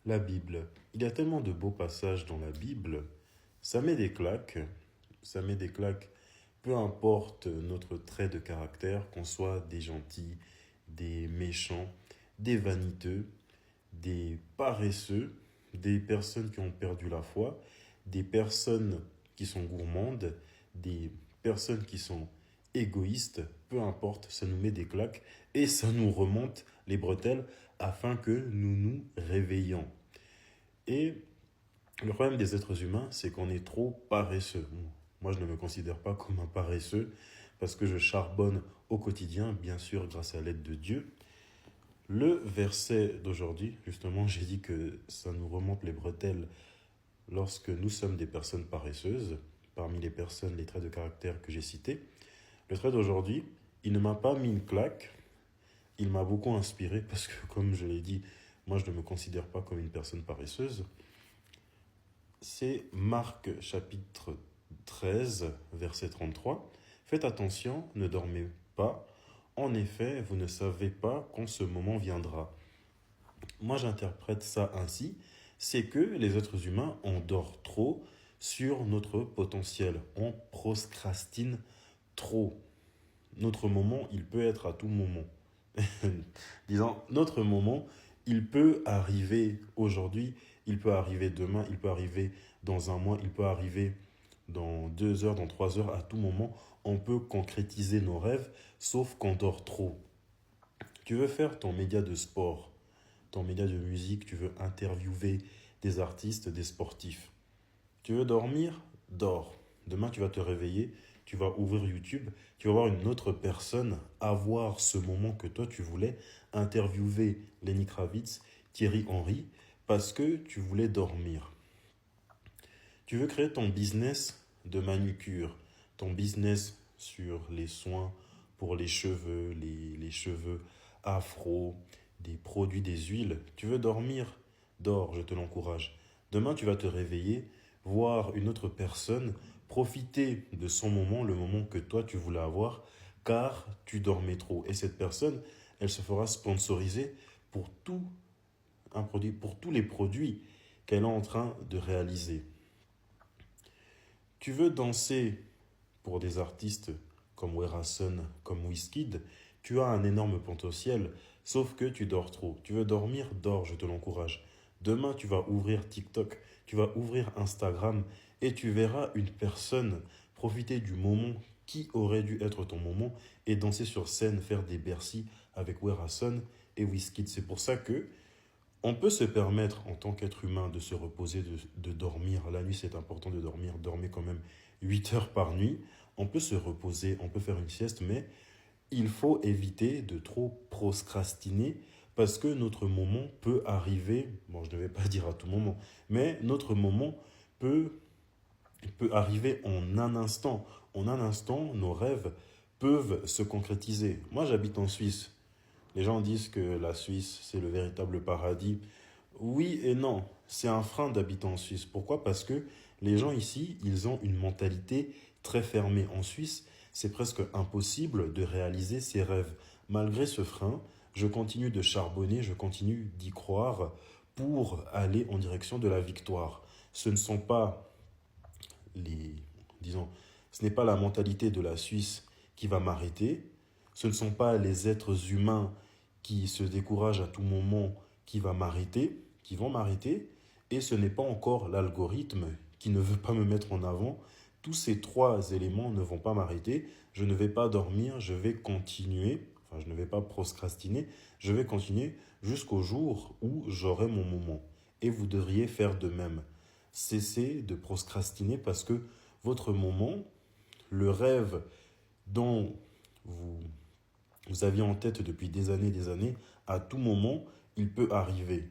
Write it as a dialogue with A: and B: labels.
A: La Bible. Il y a tellement de beaux passages dans la Bible. Ça met des claques. Ça met des claques. Peu importe notre trait de caractère, qu'on soit des gentils, des méchants, des vaniteux, des paresseux, des personnes qui ont perdu la foi, des personnes qui sont gourmandes, des personnes qui sont égoïstes, peu importe, ça nous met des claques et ça nous remonte les bretelles afin que nous nous réveillions. Et le problème des êtres humains, c'est qu'on est trop paresseux. Bon, moi, je ne me considère pas comme un paresseux parce que je charbonne au quotidien, bien sûr, grâce à l'aide de Dieu. Le verset d'aujourd'hui, justement, j'ai dit que ça nous remonte les bretelles lorsque nous sommes des personnes paresseuses, parmi les personnes, les traits de caractère que j'ai cités. Le trait d'aujourd'hui, il ne m'a pas mis une claque, il m'a beaucoup inspiré parce que, comme je l'ai dit, moi, je ne me considère pas comme une personne paresseuse. C'est Marc chapitre 13, verset 33. Faites attention, ne dormez pas. En effet, vous ne savez pas quand ce moment viendra. Moi, j'interprète ça ainsi, c'est que les êtres humains, on dort trop sur notre potentiel. On procrastine trop. Notre moment, il peut être à tout moment. Disons, notre moment, il peut arriver aujourd'hui, il peut arriver demain, il peut arriver dans un mois, il peut arriver dans 2 heures, dans 3 heures, à tout moment. On peut concrétiser nos rêves, sauf qu'on dort trop. Tu veux faire ton média de sport, ton média de musique, tu veux interviewer des artistes, des sportifs. Tu veux dormir? Dors. Demain, tu vas te réveiller, tu vas ouvrir YouTube, tu vas voir une autre personne avoir ce moment que toi tu voulais, interviewer Lenny Kravitz, Thierry Henry, parce que tu voulais dormir. Tu veux créer ton business de manucure, ton business sur les soins pour les cheveux, les cheveux afro, des produits, des huiles. Tu veux dormir? Dors, je te l'encourage. Demain, tu vas te réveiller, voir une autre personne, profiter de son moment, le moment que toi tu voulais avoir, car tu dormais trop. Et cette personne, elle se fera sponsoriser pour tout un produit, pour tous les produits qu'elle est en train de réaliser. Tu veux danser pour des artistes comme Werason, comme Wizkid, tu as un énorme potentiel, sauf que tu dors trop. Tu veux dormir? Dors, je te l'encourage. Demain, tu vas ouvrir TikTok, tu vas ouvrir Instagram et tu verras une personne profiter du moment qui aurait dû être ton moment et danser sur scène, faire des Bercy avec Werason et Wizkid. C'est pour ça que on peut se permettre en tant qu'être humain de se reposer, de dormir. La nuit, c'est important de dormir. Dormez quand même 8 heures par nuit. On peut se reposer, on peut faire une sieste, mais il faut éviter de trop procrastiner parce que notre moment peut arriver, bon, je ne vais pas dire à tout moment, mais notre moment peut, peut arriver en un instant. En un instant, nos rêves peuvent se concrétiser. Moi, j'habite en Suisse. Les gens disent que la Suisse, c'est le véritable paradis. Oui et non, c'est un frein d'habiter en Suisse. Pourquoi? Parce que les gens ici, ils ont une mentalité très fermée. En Suisse, c'est presque impossible de réaliser ses rêves. Malgré ce frein, je continue de charbonner, je continue d'y croire pour aller en direction de la victoire. Ce ne sont pas les, disons, ce n'est pas la mentalité de la Suisse qui va m'arrêter. Ce ne sont pas les êtres humains qui se découragent à tout moment qui va m'arrêter, qui vont m'arrêter. Et ce n'est pas encore l'algorithme qui ne veut pas me mettre en avant. Tous ces trois éléments ne vont pas m'arrêter. Je ne vais pas dormir, je vais continuer. Enfin, je ne vais pas procrastiner. Je vais continuer jusqu'au jour où j'aurai mon moment. Et vous devriez faire de même. Cessez de procrastiner parce que votre moment, le rêve dont vous aviez en tête depuis des années, à tout moment, il peut arriver.